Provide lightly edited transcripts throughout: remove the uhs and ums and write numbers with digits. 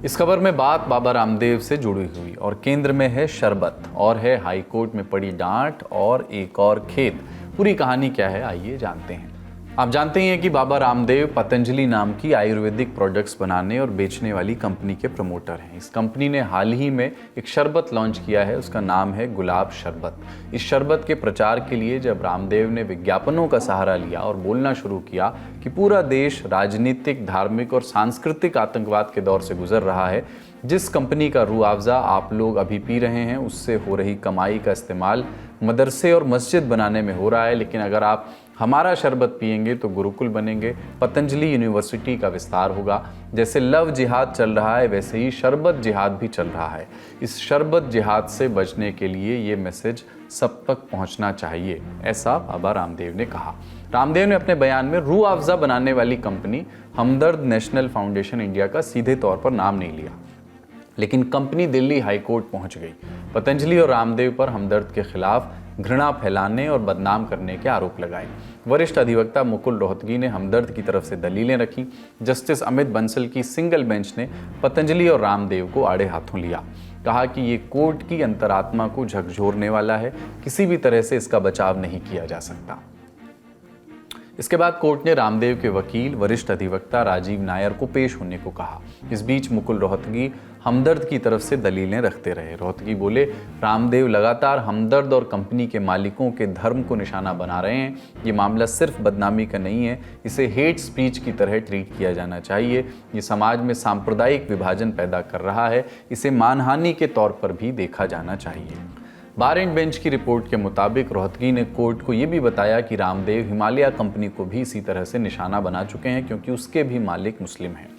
इस खबर में बात बाबा रामदेव से जुड़ी हुई और केंद्र में है शरबत और है हाईकोर्ट में पड़ी डांट और एक और खेद। पूरी कहानी क्या है, आइए जानते हैं। आप जानते ही हैं कि बाबा रामदेव पतंजलि नाम की आयुर्वेदिक प्रोडक्ट्स बनाने और बेचने वाली कंपनी के प्रमोटर हैं। इस कंपनी ने हाल ही में एक शरबत लॉन्च किया है, उसका नाम है गुलाब शरबत। इस शरबत के प्रचार के लिए जब रामदेव ने विज्ञापनों का सहारा लिया और बोलना शुरू किया कि पूरा देश राजनीतिक, धार्मिक और सांस्कृतिक आतंकवाद के दौर से गुजर रहा है, जिस कंपनी का रुआवजा आप लोग अभी पी रहे हैं उससे हो रही कमाई का इस्तेमाल मदरसे और मस्जिद बनाने में हो रहा है, लेकिन अगर आप हमारा शरबत पिएंगे तो गुरुकुल बनेंगे, पतंजलि यूनिवर्सिटी का विस्तार होगा। जैसे लव जिहाद चल रहा है वैसे ही शरबत जिहाद भी चल रहा है। इस शरबत जिहाद से बचने के लिए ये मैसेज सब तक पहुंचना चाहिए, ऐसा बाबा रामदेव ने कहा। रामदेव ने अपने बयान में रूह अफ़ज़ा बनाने वाली कंपनी हमदर्द नेशनल फाउंडेशन इंडिया का सीधे तौर पर नाम नहीं लिया, लेकिन कंपनी दिल्ली हाईकोर्ट पहुंच गई। पतंजलि और रामदेव पर हमदर्द के खिलाफ घृणा फैलाने और बदनाम करने के आरोप लगाए। वरिष्ठ अधिवक्ता मुकुल रोहतगी ने हमदर्द की तरफ से दलीलें रखी। जस्टिस अमित बंसल की सिंगल बेंच ने पतंजलि और रामदेव को आड़े हाथों लिया। कहा कि ये कोर्ट की अंतरात्मा को झकझोरने वाला है, किसी भी तरह से इसका बचाव नहीं किया जा सकता। इसके बाद कोर्ट ने रामदेव के वकील वरिष्ठ अधिवक्ता राजीव नायर को पेश होने को कहा। इस बीच मुकुल रोहतगी हमदर्द की तरफ से दलीलें रखते रहे। रोहतगी बोले, रामदेव लगातार हमदर्द और कंपनी के मालिकों के धर्म को निशाना बना रहे हैं। ये मामला सिर्फ बदनामी का नहीं है, इसे हेट स्पीच की तरह ट्रीट किया जाना चाहिए। ये समाज में सांप्रदायिक विभाजन पैदा कर रहा है, इसे मानहानि के तौर पर भी देखा जाना चाहिए। बार एंड बेंच की रिपोर्ट के मुताबिक रोहतगी ने कोर्ट को ये भी बताया कि रामदेव हिमालय कंपनी को भी इसी तरह से निशाना बना चुके हैं, क्योंकि उसके भी मालिक मुस्लिम हैं।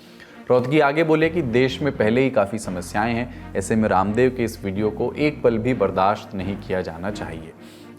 रोहतगी आगे बोले कि देश में पहले ही काफ़ी समस्याएं हैं, ऐसे में रामदेव के इस वीडियो को एक पल भी बर्दाश्त नहीं किया जाना चाहिए।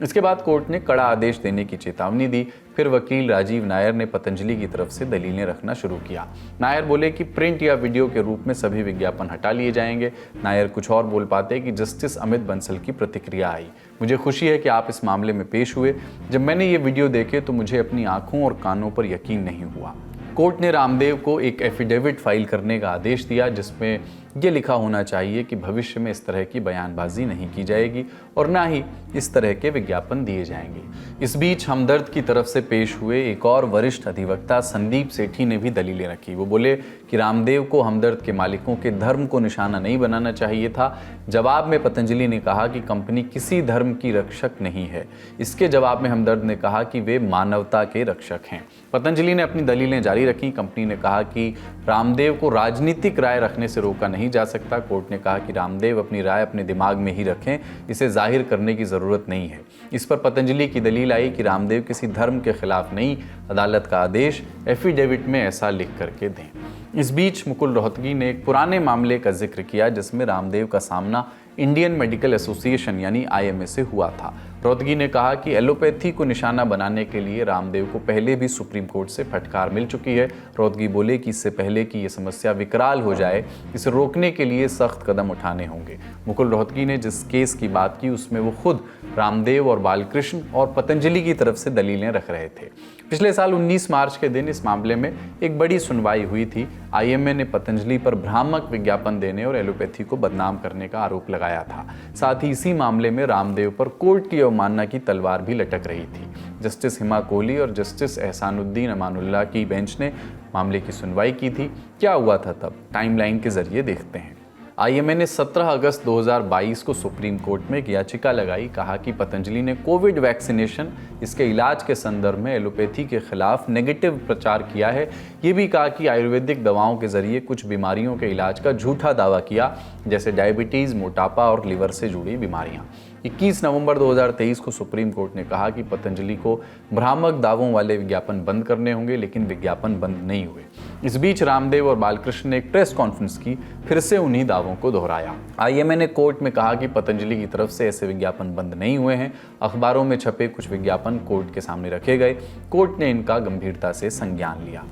इसके बाद कोर्ट ने कड़ा आदेश देने की चेतावनी दी। फिर वकील राजीव नायर ने पतंजलि की तरफ से दलीलें रखना शुरू किया। नायर बोले कि प्रिंट या वीडियो के रूप में सभी विज्ञापन हटा लिए जाएंगे। नायर कुछ और बोल पाते कि जस्टिस अमित बंसल की प्रतिक्रिया आई। मुझे खुशी है कि आप इस मामले में पेश हुए। जब मैंने ये वीडियो देखे तो मुझे अपनी आंखों और कानों पर यकीन नहीं हुआ। कोर्ट ने रामदेव को एक एफिडेविट फाइल करने का आदेश दिया, जिसमें ये लिखा होना चाहिए कि भविष्य में इस तरह की बयानबाजी नहीं की जाएगी और ना ही इस तरह के विज्ञापन दिए जाएंगे। इस बीच हमदर्द की तरफ से पेश हुए एक और वरिष्ठ अधिवक्ता संदीप सेठी ने भी दलीलें रखी। वो बोले कि रामदेव को हमदर्द के मालिकों के धर्म को निशाना नहीं बनाना चाहिए था। जवाब में पतंजलि ने कहा कि कंपनी किसी धर्म की रक्षक नहीं है। इसके जवाब में हमदर्द ने कहा कि वे मानवता के रक्षक हैं। पतंजलि ने अपनी दलीलें जारी रखी। कंपनी ने कहा कि रामदेव को राजनीतिक राय रखने से रोका नहीं जा सकता। कोर्ट ने कहा कि रामदेव अपनी राय अपने दिमाग में ही रखें, इसे जाहिर करने की ज़रूरत नहीं है। इस पर पतंजलि की दलील आई कि रामदेव किसी धर्म के खिलाफ नहीं, अदालत का आदेश एफिडेविट में ऐसा लिख करके दें। इस बीच मुकुल रोहतगी ने एक पुराने मामले का जिक्र किया, जिसमें रामदेव का सामना इंडियन मेडिकल एसोसिएशन यानी IMA से हुआ था। रोहतगी ने कहा कि एलोपैथी को निशाना बनाने के लिए रामदेव को पहले भी सुप्रीम कोर्ट से फटकार मिल चुकी है। रोहतगी बोले कि इससे पहले कि ये समस्या विकराल हो जाए, इसे रोकने के लिए सख्त कदम उठाने होंगे। मुकुल रोहतगी ने जिस केस की बात की उसमें वो खुद रामदेव और बालकृष्ण और पतंजलि की तरफ से दलीलें रख रहे थे। पिछले साल 19 मार्च के दिन इस मामले में एक बड़ी सुनवाई हुई थी। IMA ने पतंजलि पर भ्रामक विज्ञापन देने और एलोपैथी को बदनाम करने का आरोप लगाया था। साथ ही इसी मामले में रामदेव पर कोर्ट की अवमानना की तलवार भी लटक रही थी। जस्टिस हिमा कोहली और जस्टिस एहसानुद्दीन अमानुल्लाह की बेंच ने मामले की सुनवाई की थी। क्या हुआ था तब, टाइमलाइन के जरिए देखते हैं। IMA ने 17 अगस्त 2022 को सुप्रीम कोर्ट में एक याचिका लगाई। कहा कि पतंजलि ने कोविड वैक्सीनेशन, इसके इलाज के संदर्भ में एलोपैथी के खिलाफ नेगेटिव प्रचार किया है। ये भी कहा कि आयुर्वेदिक दवाओं के जरिए कुछ बीमारियों के इलाज का झूठा दावा किया, जैसे डायबिटीज़, मोटापा और लिवर से जुड़ी बीमारियां। 21 नवंबर 2023 को सुप्रीम कोर्ट ने कहा कि पतंजलि को भ्रामक दावों वाले विज्ञापन बंद करने होंगे, लेकिन विज्ञापन बंद नहीं हुए। इस बीच रामदेव और बालकृष्ण ने एक प्रेस कॉन्फ्रेंस की, फिर से उन्हीं दावों को दोहराया। IMA ने कोर्ट में कहा कि पतंजलि की तरफ से ऐसे विज्ञापन बंद नहीं हुए हैं। अखबारों में छपे कुछ विज्ञापन कोर्ट के सामने रखे गए। कोर्ट ने इनका गंभीरता से संज्ञान लिया।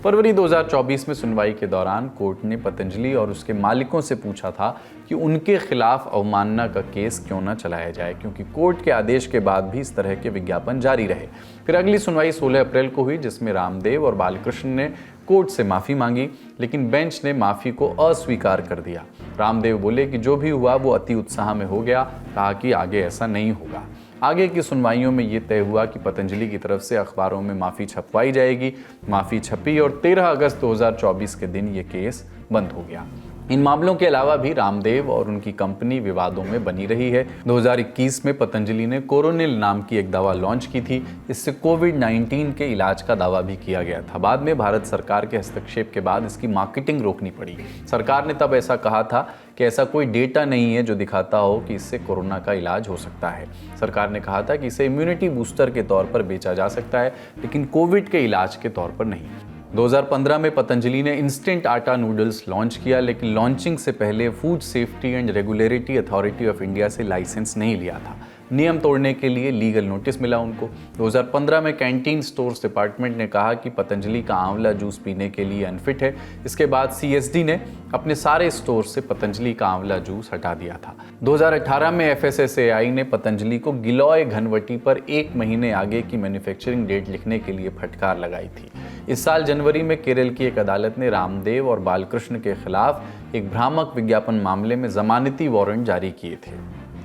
फरवरी 2024 में सुनवाई के दौरान कोर्ट ने पतंजलि और उसके मालिकों से पूछा था कि उनके खिलाफ अवमानना का केस क्यों न चलाया जाए, क्योंकि कोर्ट के आदेश के बाद भी इस तरह के विज्ञापन जारी रहे। फिर अगली सुनवाई 16 अप्रैल को हुई, जिसमें रामदेव और बालकृष्ण ने कोर्ट से माफ़ी मांगी, लेकिन बेंच ने माफ़ी को अस्वीकार कर दिया। रामदेव बोले कि जो भी हुआ वो अति उत्साह में हो गया, कहा कि आगे ऐसा नहीं होगा। आगे की सुनवाइयों में ये तय हुआ कि पतंजलि की तरफ से अखबारों में माफ़ी छपवाई जाएगी। माफ़ी छपी और 13 अगस्त 2024 के दिन ये केस बंद हो गया। इन मामलों के अलावा भी रामदेव और उनकी कंपनी विवादों में बनी रही है। 2021 में पतंजलि ने कोरोनिल नाम की एक दवा लॉन्च की थी। इससे कोविड-19 के इलाज का दावा भी किया गया था। बाद में भारत सरकार के हस्तक्षेप के बाद इसकी मार्केटिंग रोकनी पड़ी। सरकार ने तब ऐसा कहा था कि ऐसा कोई डेटा नहीं है जो दिखाता हो कि इससे कोरोना का इलाज हो सकता है। सरकार ने कहा था कि इसे इम्यूनिटी बूस्टर के तौर पर बेचा जा सकता है, लेकिन कोविड के इलाज के तौर पर नहीं। 2015 में पतंजलि ने इंस्टेंट आटा नूडल्स लॉन्च किया, लेकिन लॉन्चिंग से पहले food safety and regulatory authority of India से लाइसेंस नहीं लिया था। नियम तोड़ने के लिए लीगल नोटिस मिला उनको। 2015 में कैंटीन स्टोर्स डिपार्टमेंट ने कहा कि पतंजलि का आंवला जूस पीने के लिए अनफिट है। इसके बाद CSD ने अपने सारे स्टोर से पतंजलि का आंवला जूस हटा दिया था। 2018 में FSSAI ने पतंजलि को गिलोय घनवटी पर 1 महीने आगे की मैन्युफैक्चरिंग डेट लिखने के लिए फटकार लगाई थी। इस साल जनवरी में केरल की एक अदालत ने रामदेव और बालकृष्ण के खिलाफ एक भ्रामक विज्ञापन मामले में जमानती वारंट जारी किए थे।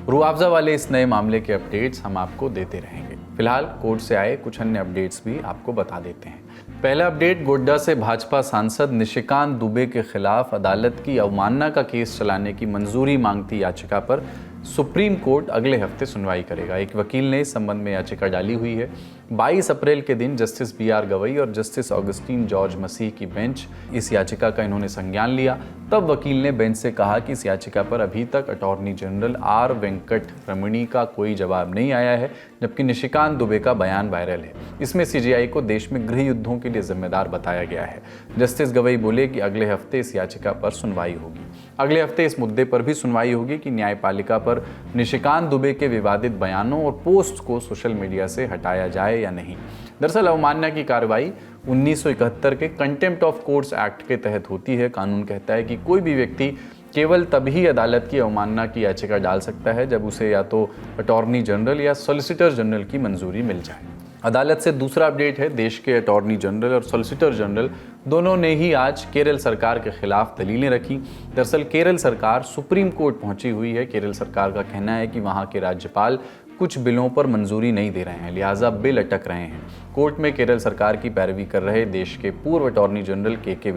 रुआवजा वाले इस नए मामले के अपडेट्स हम आपको देते रहेंगे। फिलहाल कोर्ट से आए कुछ अन्य अपडेट्स भी आपको बता देते हैं। पहला अपडेट, गोड्डा से भाजपा सांसद निशिकांत दुबे के खिलाफ अदालत की अवमानना का केस चलाने की मंजूरी मांगती याचिका पर सुप्रीम कोर्ट अगले हफ्ते सुनवाई करेगा। एक वकील ने इस संबंध में याचिका डाली हुई है। 22 अप्रैल के दिन जस्टिस BR गवई और जस्टिस ऑगस्टीन जॉर्ज मसीह की बेंच इस याचिका का इन्होंने संज्ञान लिया। तब वकील ने बेंच से कहा कि इस याचिका पर अभी तक अटॉर्नी जनरल R वेंकट रमणी का कोई जवाब नहीं आया है, जबकि निशिकांत दुबे का बयान वायरल है। इसमें CJI को देश में गृह युद्धों के लिए जिम्मेदार बताया गया है। जस्टिस गवई बोले कि अगले हफ्ते इस याचिका पर सुनवाई होगी। अगले हफ्ते इस मुद्दे पर भी सुनवाई होगी कि न्यायपालिका पर निशिकांत दुबे के विवादित बयानों और पोस्ट को सोशल मीडिया से हटाया जाए या नहीं। दरअसल अवमानना की कार्रवाई 1971 के कंटेम्प्ट ऑफ कोर्ट्स एक्ट के तहत होती है। कानून कहता है कि कोई भी व्यक्ति केवल तभी अदालत की अवमानना की याचिका डाल सकता है जब उसे या तो अटॉर्नी जनरल या सॉलिसिटर जनरल की मंजूरी मिल जाए। अदालत से दूसरा अपडेट है, देश के अटॉर्नी जनरल और सॉलिसिटर जनरल दोनों ने ही आज केरल सरकार के खिलाफ दलीलें रखी। दरअसल केरल सरकार सुप्रीम कोर्ट पहुंची हुई है। केरल सरकार का कहना है कि वहां के राज्यपाल कुछ बिलों पर मंजूरी नहीं दे रहे हैं, लिहाजा बिल अटक रहे हैं। कोर्ट में केरल सरकार की पैरवी कर रहे देश के पूर्व अटॉर्नी जनरल के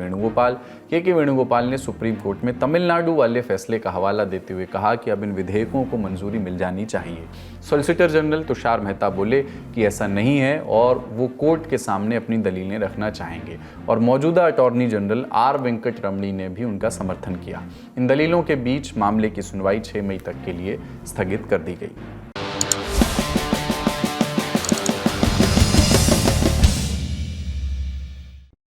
वेणुगोपाल ने सुप्रीम कोर्ट में तमिलनाडु वाले फैसले का हवाला देते हुए कहा कि अब इन विधेयकों को मंजूरी मिल जानी चाहिए। सॉलिसिटर जनरल तुषार मेहता बोले कि ऐसा नहीं है और वो कोर्ट के सामने अपनी दलीलें रखना चाहेंगे, और मौजूदा अटॉर्नी जनरल R वेंकट रमणी ने भी उनका समर्थन किया। इन दलीलों के बीच मामले की सुनवाई 6 मई तक के लिए स्थगित कर दी गई।